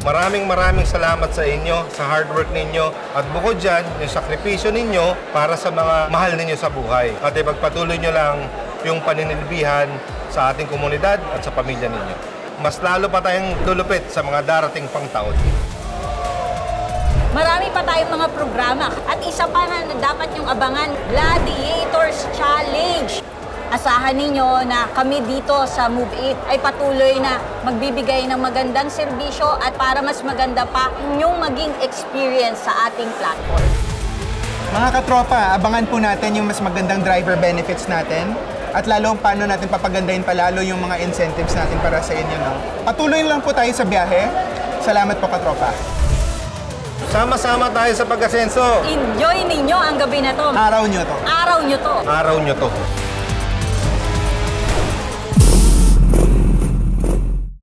Maraming salamat sa inyo, sa hard work ninyo. At bukod dyan, yung sakripisyo ninyo para sa mga mahal ninyo sa buhay. At ipagpatuloy nyo lang yung paninilbihan sa ating komunidad at sa pamilya ninyo. Mas lalo pa tayong lulupit sa mga darating pang taon. Marami pa tayong mga programa at isa pa na dapat yung abangan, Gladiators Challenge. Asahan ninyo na kami dito sa Move It ay patuloy na magbibigay ng magandang serbisyo at para mas maganda pa yung maging experience sa ating platform. Mga katropa, abangan po natin yung mas magandang driver benefits natin at lalo paano natin papagandahin palalo yung mga incentives natin para sa inyo. No? Patuloy lang po tayo sa biyahe. Salamat po katropa. Sama-sama tayo sa pag-asenso. Enjoy ninyo ang gabi na to. Araw nyo to. Araw nyo to. Araw nyo to.